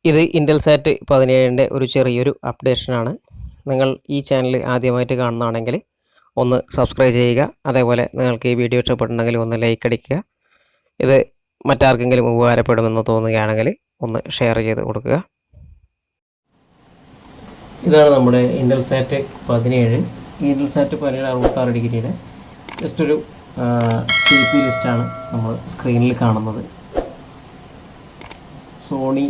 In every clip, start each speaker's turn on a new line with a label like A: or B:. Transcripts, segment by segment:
A: ഇത് ഇൻ്റൽസാറ്റ് 17ൻ്റെ ഒരു ചെറിയൊരു അപ്ഡേഷനാണ്. നിങ്ങൾ ഈ ചാനൽ ആദ്യമായിട്ട് കാണുന്നതാണെങ്കിൽ ഒന്ന് സബ്സ്ക്രൈബ് ചെയ്യുക. അതേപോലെ നിങ്ങൾക്ക് ഈ വീഡിയോ ഇഷ്ടപ്പെട്ടുണ്ടെങ്കിൽ ഒന്ന് ലൈക്ക് അടിക്കുക. ഇത് മറ്റാർക്കെങ്കിലും ഉപകാരപ്പെടുമെന്ന് തോന്നുകയാണെങ്കിൽ ഒന്ന് ഷെയർ ചെയ്ത് കൊടുക്കുക. ഇതാണ് നമ്മുടെ ഇൻ്റൽസാറ്റ് 17. ഈ ഇൻ്റൽസാറ്റ് 17 66 ഡിഗ്രിയുടെ ജസ്റ്റ് ഒരു TP ലിസ്റ്റാണ് നമ്മൾ സ്ക്രീനിൽ കാണുന്നത്. സോണി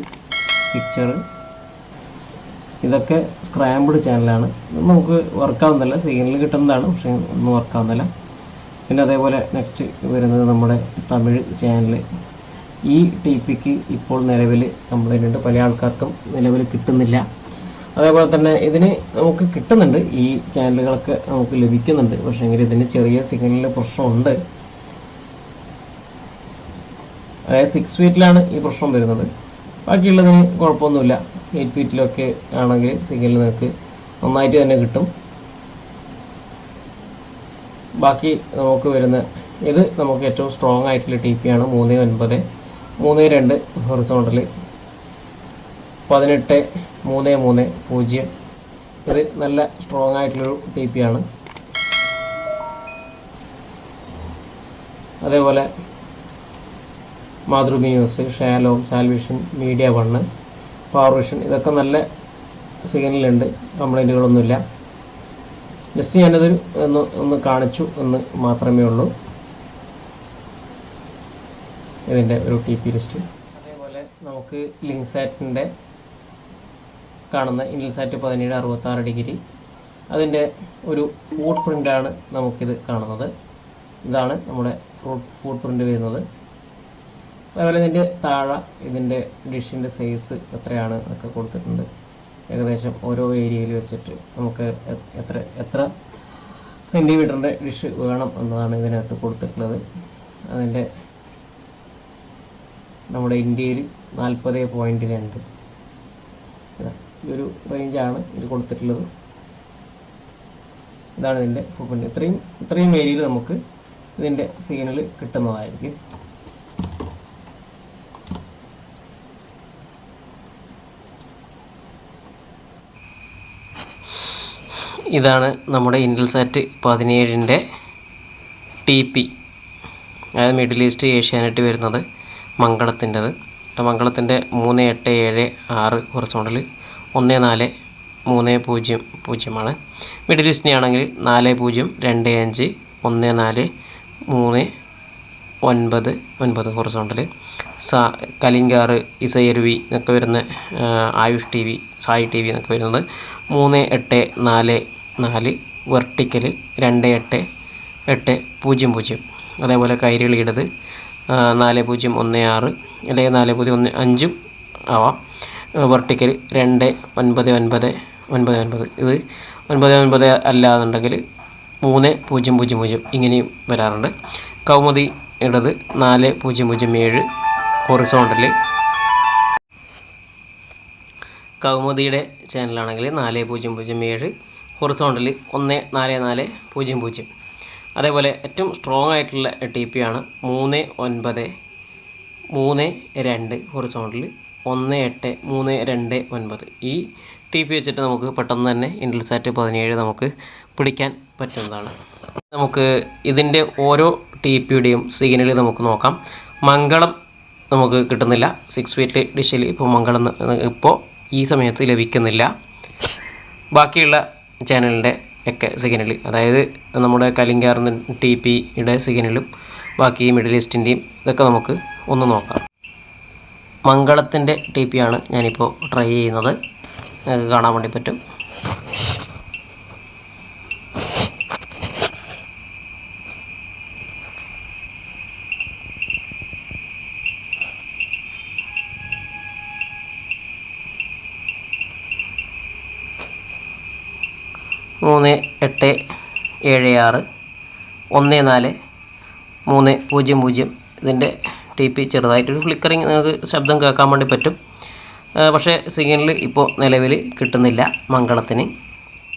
A: പിക്ചർ ഇതൊക്കെ സ്ക്രാമ്പിഡ് ചാനലാണ്. നമുക്ക് വർക്കാവുന്നില്ല, സിഗ്നൽ കിട്ടുന്നതാണ്, പക്ഷേ ഒന്നും വർക്കാവുന്നില്ല. പിന്നെ അതേപോലെ നെക്സ്റ്റ് വരുന്നത് നമ്മുടെ തമിഴ് ചാനൽ. ഈ TPക്ക് ഇപ്പോൾ നിലവിൽ കംപ്ലൈൻറ്റ് പല ആൾക്കാർക്കും നിലവിൽ കിട്ടുന്നില്ല. അതേപോലെ തന്നെ ഇതിന് നമുക്ക് കിട്ടുന്നുണ്ട്, ഈ ചാനലുകളൊക്കെ നമുക്ക് ലഭിക്കുന്നുണ്ട്. പക്ഷേ എങ്കിൽ ഇതിന് ചെറിയ സിഗ്നലിൽ പ്രശ്നമുണ്ട്. അതായത് 6 ഫീറ്റിലാണ് ഈ പ്രശ്നം വരുന്നത്. ബാക്കിയുള്ളതിന് കുഴപ്പമൊന്നുമില്ല. 8 ഫീറ്റിലൊക്കെ ആണെങ്കിൽ സിഗ്നൽ നിങ്ങൾക്ക് നന്നായിട്ട് തന്നെ കിട്ടും. ബാക്കി നമുക്ക് വരുന്ന ഇത് നമുക്ക് ഏറ്റവും സ്ട്രോങ് ആയിട്ടുള്ള TP ആണ്. 3.9 3.2 ഹൊറിസോണ്ടൽ 18 3.3 ഇത് നല്ല സ്ട്രോങ് ആയിട്ടുള്ളൊരു TP ആണ്. അതേപോലെ Mathrubhumi news, shallow, salvation, media 1, power vision ഇതൊക്കെ നല്ല സിഗ്നലുണ്ട്, കംപ്ലൈൻറ്റുകളൊന്നുമില്ല. ജസ്റ്റ് ഞാനത് ഒന്ന് കാണിച്ചു എന്ന് മാത്രമേ ഉള്ളൂ. ഇതിൻ്റെ ഒരു TP ലിസ്റ്റ്. അതേപോലെ നമുക്ക് ലിങ്ക്സാറ്റിൻ്റെ കാണുന്ന ഇൻ്റൽസാറ്റ് 17 66 ഡിഗ്രി അതിൻ്റെ ഒരു ഫുട് പ്രിൻ്റാണ് നമുക്കിത് കാണുന്നത്. ഇതാണ് നമ്മുടെ ഫുട് പ്രിൻ്റ് വരുന്നത്. അതുപോലെ ഇതിൻ്റെ താഴെ ഇതിൻ്റെ ഡിഷിൻ്റെ സൈസ് എത്രയാണ് എന്നൊക്കെ കൊടുത്തിട്ടുണ്ട്. ഏകദേശം ഓരോ ഏരിയയിൽ വെച്ചിട്ട് നമുക്ക് എത്ര സെൻറ്റിമീറ്ററിൻ്റെ ഡിഷ് വേണം എന്നതാണ് ഇതിനകത്ത് കൊടുത്തിട്ടുള്ളത്. അതിൻ്റെ നമ്മുടെ ഇന്ത്യയിൽ 40.2 ഒരു റേഞ്ചാണ് ഇത് കൊടുത്തിട്ടുള്ളത്. ഇതാണ് ഇതിൻ്റെ ഫുഡ്. ഇത്രയും ഏരിയയിൽ നമുക്ക് ഇതിൻ്റെ സിഗ്നൽ കിട്ടുന്നതായിരിക്കും. ഇതാണ് നമ്മുടെ ഇൻ്റൽസാറ്റ് 17ൻ്റെ TP. അതായത് മിഡിൽ ഈസ്റ്റ് ഏഷ്യാനെറ്റ് വരുന്നത് മംഗളത്തിൻ്റെത്. മംഗളത്തിൻ്റെ 3876 ഹൊറിസോണ്ടൽ 1430 മിഡിൽ ഈസ്റ്റിനെ ആണെങ്കിൽ 4025 1439 ഹൊറിസോണ്ടൽ. കലിംഗാർ, ഇസയരുവി എന്നൊക്കെ വരുന്ന ആയുഷ് TV, സായി TV എന്നൊക്കെ വരുന്നത് 3844 വെർട്ടിക്കൽ 2880. അതേപോലെ കൈരളിയുടേത് 4016 അല്ലെങ്കിൽ 4015 ആവാം. വെർട്ടിക്കൽ 2999. ഇത് 99 അല്ലാന്നുണ്ടെങ്കിൽ 3000 ഇങ്ങനെയും വരാറുണ്ട്. കൗമുദി ഇടത് 4007 ഹൊറിസോണ്ടൽ. കൗമുദിയുടെ ചാനലാണെങ്കിൽ 4007 ഹൊറിസോണ്ടൽ 1440. അതേപോലെ ഏറ്റവും സ്ട്രോങ് ആയിട്ടുള്ള TP ആണ് 3.9 ഹൊറിസോണ്ടൽ 1832. ഈ TP വെച്ചിട്ട് നമുക്ക് പെട്ടെന്ന് തന്നെ ഇൻ്റൽസാറ്റ് 17 നമുക്ക് പിടിക്കാൻ പറ്റുന്നതാണ്. നമുക്ക് ഇതിൻ്റെ ഓരോ TPയുടെയും സിഗ്നൽ നമുക്ക് നോക്കാം. മംഗളം നമുക്ക് കിട്ടുന്നില്ല. 6 ഫീറ്റ് ഡിഷിൽ ഇപ്പോൾ മംഗളം ഇപ്പോൾ ഈ സമയത്ത് ലഭിക്കുന്നില്ല. ബാക്കിയുള്ള ചാനലിൻ്റെ ഒക്കെ സിഗ്നൽ, അതായത് നമ്മുടെ കലിംഗാറിൻ്റെ TPയുടെ സിഗ്നലും ബാക്കി മിഡിൽ ഈസ്റ്റിൻ്റെയും ഇതൊക്കെ നമുക്ക് ഒന്ന് നോക്കാം. മംഗളത്തിൻ്റെ TP ആണ് ഞാനിപ്പോൾ ട്രൈ ചെയ്യുന്നത്. കാണാൻ വേണ്ടി പറ്റും. മൂന്ന് 876 1430. ഇതിൻ്റെ TP ചെറുതായിട്ടൊരു ഫ്ലിക്കറിങ് നിങ്ങൾക്ക് ശബ്ദം കേൾക്കാൻ വേണ്ടി പറ്റും. പക്ഷേ സിഗ്നൽ ഇപ്പോൾ നിലവിൽ കിട്ടുന്നില്ല മംഗളത്തിന്.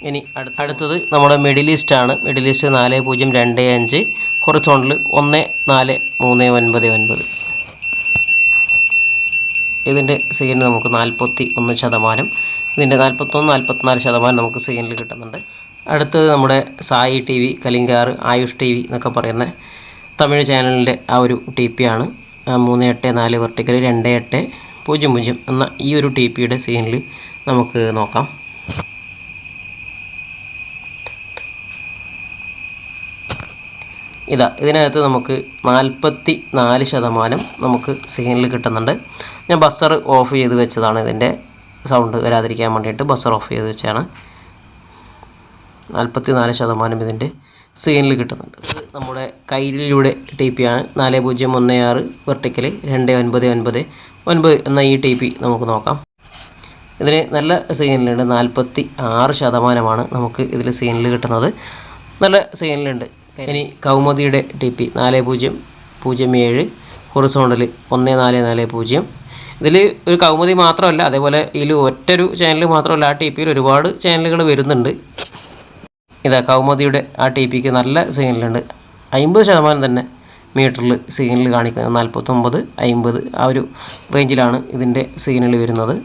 A: ഇനി അടുത്തത് നമ്മുടെ മിഡിൽ ഈസ്റ്റാണ്. Middle east 4025 horizontal 1439. ഇതിൻ്റെ സിഗ്നൽ നമുക്ക് 41%, ഇതിൻ്റെ 41-44% നമുക്ക് സിഗ്നൽ കിട്ടുന്നുണ്ട്. അടുത്തത് നമ്മുടെ Sai T V, Kalaignar, Aayush T V എന്നൊക്കെ പറയുന്ന തമിഴ് ചാനലിൻ്റെ ആ ഒരു ടി പി ആണ്. 384 വെർട്ടിക്കൽ 2800 എന്ന ഈ ഒരു ടി പിയുടെ സിഗ്നൽ നമുക്ക് നോക്കാം. ഇതിനകത്ത് നമുക്ക് 44% നമുക്ക് സിഗ്നൽ കിട്ടുന്നുണ്ട്. ഞാൻ ബസർ ഓഫ് ചെയ്ത് വെച്ചതാണ്, ഇതിൻ്റെ സൗണ്ട് വരാതിരിക്കാൻ വേണ്ടിയിട്ട് ബസർ ഓഫ് ചെയ്ത് വെച്ചാണ്. 44% ഇതിൻ്റെ സിഗ്നൽ കിട്ടുന്നുണ്ട്. നമ്മുടെ കൈയിലൂടെ ടി പി ആണ്. 4016 വെർട്ടിക്കൽ 2999 എന്ന ഈ ടി പി നമുക്ക് നോക്കാം. ഇതിന് നല്ല സിഗ്നലുണ്ട്. 46% നമുക്ക് ഇതിൽ സിഗ്നൽ കിട്ടുന്നത്. നല്ല സിഗ്നലുണ്ട്. ഇനി കൗമുദിയുടെ ടി പി 4007 ഹൊറിസോണ്ടൽ 1440. ഇതിൽ ഒരു കൗമുദി മാത്രമല്ല, അതേപോലെ ഇതിൽ ഒറ്റൊരു ചാനൽ മാത്രമല്ല, ആ ടി പിയിൽ ഒരുപാട് ചാനലുകൾ വരുന്നുണ്ട്. കൗമുദിയുടെ ആ ടി പിക്ക് നല്ല സിഗ്നലുണ്ട്. 50% തന്നെ മീറ്ററിൽ സിഗ്നൽ കാണിക്കുന്നത്. 49, 50 ആ ഒരു റേഞ്ചിലാണ് ഇതിൻ്റെ സിഗ്നൽ വരുന്നത്.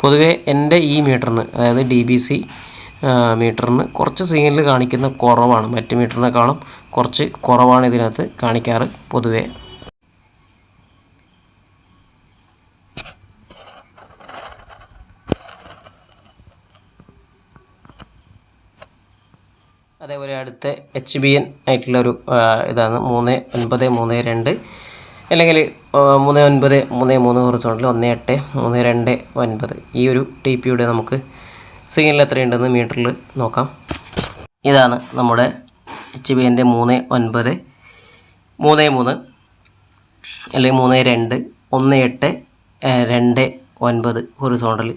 A: പൊതുവേ എൻ്റെ ഈ മീറ്ററിന്, അതായത് DBC മീറ്ററിന് കുറച്ച് സിഗ്നൽ കാണിക്കുന്ന കുറവാണ്. മറ്റ് മീറ്ററിനേക്കാളും കുറച്ച് കുറവാണ് ഇതിനകത്ത് കാണിക്കാറ് പൊതുവേ. അതേപോലെ അടുത്ത HBN ആയിട്ടുള്ളൊരു ഇതാണ് 3932, അല്ലെങ്കിൽ 3933 ഹൊറിസോണ്ടൽ 1832 ഈ ഒരു ടി പിയുടെ നമുക്ക് സിഗ്നൽ എത്രയുണ്ടെന്ന് മീറ്ററിൽ നോക്കാം. ഇതാണ് നമ്മുടെ HBNൻ്റെ 3933 അല്ലെങ്കിൽ 321829 ഹൊറിസോണ്ടൽ.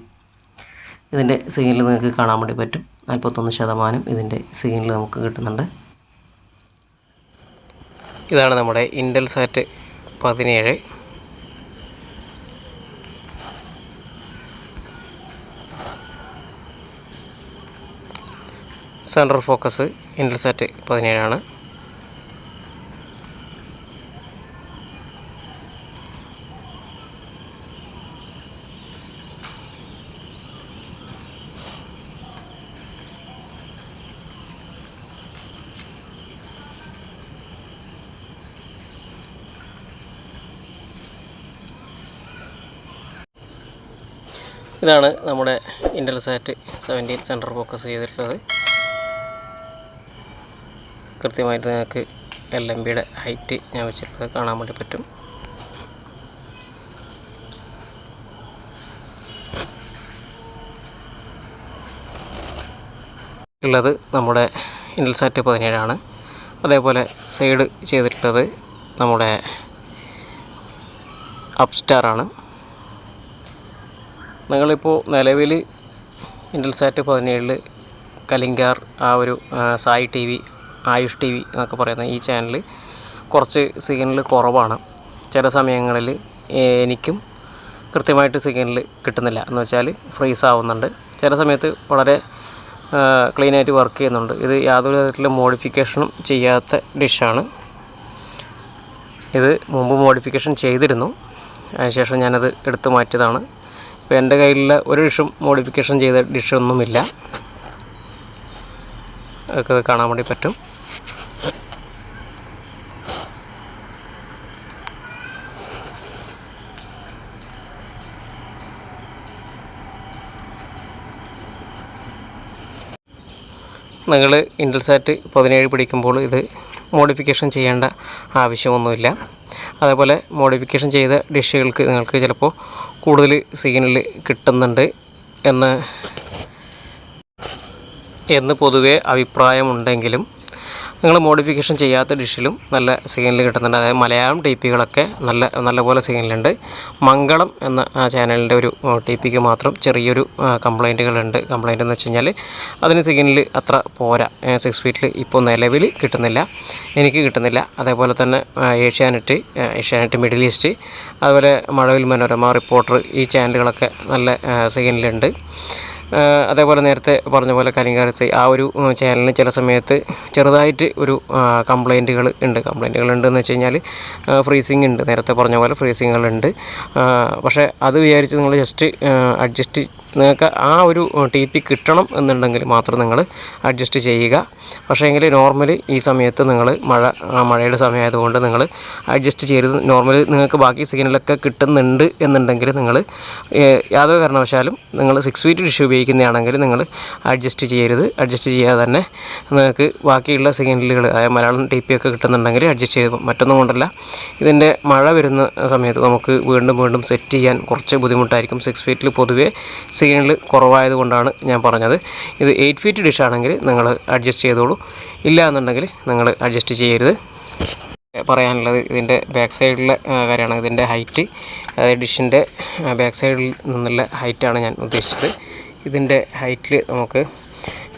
A: ഇതിൻ്റെ സിഗ്നൽ നിങ്ങൾക്ക് കാണാൻ വേണ്ടി പറ്റും. 41% ഇതിൻ്റെ സിഗ്നൽ നമുക്ക് കിട്ടുന്നുണ്ട്. ഇതാണ് നമ്മുടെ ഇൻ്റൽസാറ്റ് 17. സെൻട്രൽ ഫോക്കസ് ഇൻ്റൽസാറ്റ് 17 ആണ്. ഇതാണ് നമ്മുടെ ഇൻ്റൽസാറ്റ് 17 സെൻട്രൽ ഫോക്കസ് ചെയ്തിട്ടുള്ളത്. കൃത്യമായിട്ട് നിങ്ങൾക്ക് LMBയുടെ ഹൈറ്റ് ഞാൻ വെച്ചിട്ടുള്ളത് കാണാൻ വേണ്ടി പറ്റും. ഉള്ളത് നമ്മുടെ ഇൻ്റൽസാറ്റ് 17 ആണ്. അതേപോലെ സൈഡ് ചെയ്തിട്ടുള്ളത് നമ്മുടെ അപ്സ്റ്റാർ ആണ്. നിങ്ങളിപ്പോൾ നിലവിൽ ഇൻ്റൽസാറ്റ് 17 കലിംഗാർ, ആ ഒരു Sai T V, Aayush T V എന്നൊക്കെ പറയുന്ന ഈ ചാനൽ കുറച്ച് സിഗ്നൽ കുറവാണ്. ചില സമയങ്ങളിൽ എനിക്കും കൃത്യമായിട്ട് സിഗ്നൽ കിട്ടുന്നില്ല, എന്ന് വെച്ചാൽ ഫ്രീസ് ആവുന്നുണ്ട്. ചില സമയത്ത് വളരെ ക്ലീനായിട്ട് വർക്ക് ചെയ്യുന്നുണ്ട്. ഇത് യാതൊരു തരത്തിലുള്ള മോഡിഫിക്കേഷനും ചെയ്യാത്ത ഡിഷാണ്. ഇത് മുമ്പ് മോഡിഫിക്കേഷൻ ചെയ്തിരുന്നു, അതിനുശേഷം ഞാനത് എടുത്തു മാറ്റിയതാണ്. ഇപ്പോൾ എൻ്റെ കയ്യിലുള്ള ഒരു ഡിഷും മോഡിഫിക്കേഷൻ ചെയ്ത ഡിഷൊന്നുമില്ല. അതൊക്കെ കാണാൻ വേണ്ടി പറ്റും. നിങ്ങൾ ഇൻ്റൽസാറ്റ് 17 പിടിക്കുമ്പോൾ ഇത് മോഡിഫിക്കേഷൻ ചെയ്യേണ്ട ആവശ്യമൊന്നുമില്ല. അതേപോലെ മോഡിഫിക്കേഷൻ ചെയ്ത ഡിഷുകൾക്ക് നിങ്ങൾക്ക് ചിലപ്പോൾ കൂടുതൽ സിഗ്നൽ കിട്ടുന്നുണ്ട് എന്ന് പൊതുവേ അഭിപ്രായമുണ്ടെങ്കിലും നിങ്ങൾ മോഡിഫിക്കേഷൻ ചെയ്യാത്ത ഡിഷിലും നല്ല സിഗ്നൽ കിട്ടുന്നുണ്ട്. അതായത് മലയാളം ടി പികളൊക്കെ നല്ലപോലെ സിഗ്നലുണ്ട്. മംഗളം എന്ന ആ ചാനലിൻ്റെ ഒരു ടി പിക്ക് മാത്രം ചെറിയൊരു കംപ്ലൈൻറ്റുകളുണ്ട്. കംപ്ലൈൻറ്റ് എന്ന് വെച്ച് കഴിഞ്ഞാൽ അതിന് സിഗ്നൽ അത്ര പോരാ. 6 ഫീറ്റിൽ ഇപ്പോൾ നിലവിൽ കിട്ടുന്നില്ല, എനിക്ക് കിട്ടുന്നില്ല. അതേപോലെ തന്നെ ഏഷ്യാനെറ്റ് മിഡിൽ ഈസ്റ്റ്, അതുപോലെ മഴവിൽ മനോരമ, റിപ്പോർട്ടർ, ഈ ചാനലുകളൊക്കെ നല്ല സിഗ്നലുണ്ട്. അതേപോലെ നേരത്തെ പറഞ്ഞ പോലെ കലിംഗാരസൈ ആ ഒരു ചാനലിന് ചില സമയത്ത് ചെറുതായിട്ട് ഒരു കംപ്ലൈൻറ്റുകൾ ഉണ്ടെന്ന് വെച്ച് കഴിഞ്ഞാൽ ഫ്രീസിങ് ഉണ്ട്, നേരത്തെ പറഞ്ഞ പോലെ ഫ്രീസിങ്ങുകളുണ്ട്. പക്ഷേ അത് വിചാരിച്ച് നിങ്ങൾ ജസ്റ്റ് അഡ്ജസ്റ്റ് നിങ്ങൾക്ക് ആ ഒരു ടി പി കിട്ടണം എന്നുണ്ടെങ്കിൽ മാത്രം നിങ്ങൾ അഡ്ജസ്റ്റ് ചെയ്യുക. പക്ഷേ എങ്കിൽ നോർമലി ഈ സമയത്ത് നിങ്ങൾ മഴയുടെ സമയമായതുകൊണ്ട് നിങ്ങൾ അഡ്ജസ്റ്റ് ചെയ്യരുത്. നോർമലി നിങ്ങൾക്ക് ബാക്കി സിഗ്നലൊക്കെ കിട്ടുന്നുണ്ട് എന്നുണ്ടെങ്കിൽ നിങ്ങൾ യാതൊരു കാരണവശാലും നിങ്ങൾ 6 ഫീറ്റ് ഡിഷ് ഉപയോഗിക്കുന്നതാണെങ്കിൽ നിങ്ങൾ അഡ്ജസ്റ്റ് ചെയ്യരുത്. അഡ്ജസ്റ്റ് ചെയ്യാതെ തന്നെ നിങ്ങൾക്ക് ബാക്കിയുള്ള സിഗ്നലുകൾ അതായത് മലയാളം ടി പി ഒക്കെ കിട്ടുന്നുണ്ടെങ്കിൽ അഡ്ജസ്റ്റ് ചെയ്ത്. മറ്റൊന്നും കൊണ്ടല്ല, ഇതിൻ്റെ മഴ വരുന്ന സമയത്ത് നമുക്ക് വീണ്ടും സെറ്റ് ചെയ്യാൻ കുറച്ച് ബുദ്ധിമുട്ടായിരിക്കും. 6 ഫീറ്റിൽ പൊതുവേ സിഗ്നൽ കുറവായത് കൊണ്ടാണ് ഞാൻ പറഞ്ഞത്. ഇത് 8 ഫീറ്റ് ഡിഷ് ആണെങ്കിൽ നിങ്ങൾ അഡ്ജസ്റ്റ് ചെയ്തോളൂ, ഇല്ല എന്നുണ്ടെങ്കിൽ നിങ്ങൾ അഡ്ജസ്റ്റ് ചെയ്യരുത്. പറയാനുള്ളത് ഇതിൻ്റെ ബാക്ക് സൈഡിലെ കാര്യമാണ്. ഇതിൻ്റെ ഹൈറ്റ്, അതായത് ഡിഷിൻ്റെ ബാക്ക് സൈഡിൽ നിന്നുള്ള ഹൈറ്റാണ് ഞാൻ ഉദ്ദേശിച്ചത്. ഇതിൻ്റെ ഹൈറ്റിൽ നമുക്ക്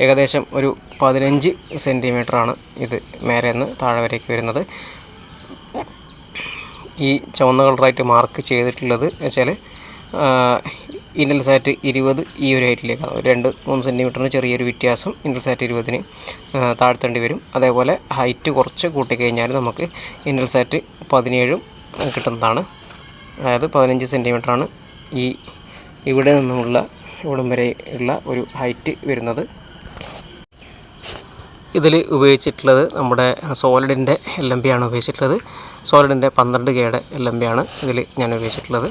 A: ഏകദേശം ഒരു 15 സെൻറ്റിമീറ്ററാണ് ഇത് മേലെ നിന്ന് താഴെ വരേക്ക് വരുന്നത്. ഈ ചുവന്ന കളറായിട്ട് മാർക്ക് ചെയ്തിട്ടുള്ളത് വെച്ചാൽ ഇൻറ്റൽസാറ്റ് 20 ഈ ഒരു ഹൈറ്റിലേക്കാണ്. 2-3 സെൻറ്റിമീറ്ററിന് ചെറിയൊരു വ്യത്യാസം ഇൻറ്റൽസാറ്റ് 20-ന് താഴ്ത്തേണ്ടി വരും. അതേപോലെ ഹൈറ്റ് കുറച്ച് കൂട്ടിക്കഴിഞ്ഞാൽ നമുക്ക് ഇൻറ്റൽസാറ്റ് 17 കിട്ടുന്നതാണ്. അതായത് 15 സെൻറ്റിമീറ്ററാണ് ഇവിടെ നിന്നുമുള്ള ഇവിടം വരെ ഉള്ള ഒരു ഹൈറ്റ് വരുന്നത്. ഇതിൽ ഉപയോഗിച്ചിട്ടുള്ളത് നമ്മുടെ സോളിഡിൻ്റെ LMB ആണ് ഉപയോഗിച്ചിട്ടുള്ളത്. സോളിഡിൻ്റെ 12K LMB ആണ് ഇതിൽ ഞാൻ ഉപയോഗിച്ചിട്ടുള്ളത്.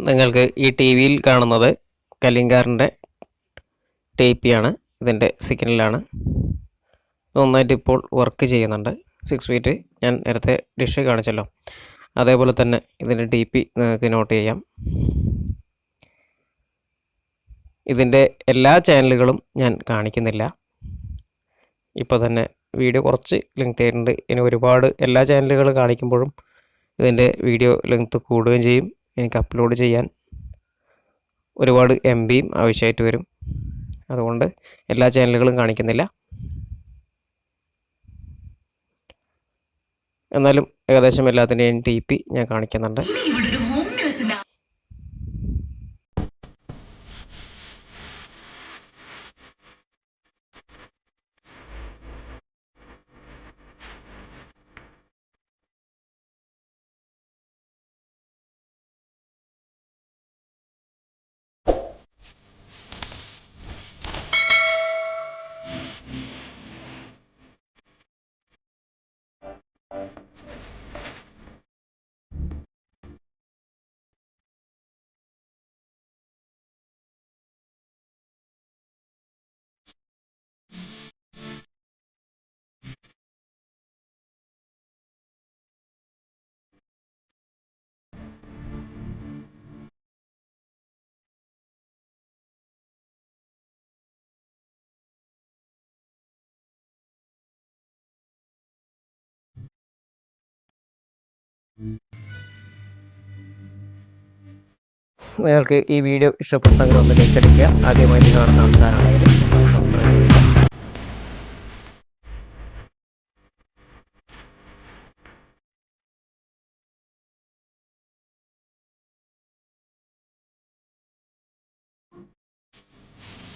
A: നിങ്ങൾക്ക് ഈ ടി വിയിൽ കാണുന്നത് കലിംഗാറിൻ്റെ ടേപ്പിയാണ്, ഇതിൻ്റെ സിഗ്നലാണ്. നന്നായിട്ട് ഇപ്പോൾ വർക്ക് ചെയ്യുന്നുണ്ട്. 6 ഫീറ്റ് ഞാൻ നേരത്തെ ഡിഷ് കാണിച്ചല്ലോ, അതേപോലെ തന്നെ ഇതിൻ്റെ ടി പി നിങ്ങൾക്ക് നോട്ട് ചെയ്യാം. ഇതിൻ്റെ എല്ലാ ചാനലുകളും ഞാൻ കാണിക്കുന്നില്ല. ഇപ്പോൾ തന്നെ വീഡിയോ കുറച്ച് ലെങ്ത് ആയിട്ടുണ്ട്. ഇനി ഒരുപാട് എല്ലാ ചാനലുകളും കാണിക്കുമ്പോഴും ഇതിൻ്റെ വീഡിയോ ലെങ്ത് കൂടുകയും ചെയ്യും. എനിക്ക് അപ്ലോഡ് ചെയ്യാൻ ഒരുപാട് MBയും ആവശ്യമായിട്ട് വരും. അതുകൊണ്ട് എല്ലാ ചാനലുകളും കാണിക്കുന്നില്ല. എന്നാലും ഏകദേശം എല്ലാത്തിൻ്റെയും ടി പി ഞാൻ കാണിക്കുന്നുണ്ട്. നിങ്ങൾക്ക് ഈ വീഡിയോ ഇഷ്ടപ്പെട്ടെങ്കിൽ ഒന്ന് ലൈക്ക് അടിക്കുക. ആദ്യമായിട്ട് കാണുന്ന ആൾക്കാരാണെങ്കിൽ സബ്സ്ക്രൈബ് ചെയ്യുക.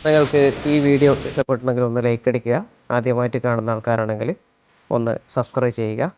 A: നിങ്ങൾക്ക് ഈ വീഡിയോ ഇഷ്ടപ്പെട്ടെങ്കിൽ ഒന്ന് ലൈക്ക് അടിക്കുക. ആദ്യമായിട്ട് കാണുന്ന ആൾക്കാരാണെങ്കിൽ ഒന്ന് സബ്സ്ക്രൈബ് ചെയ്യുക.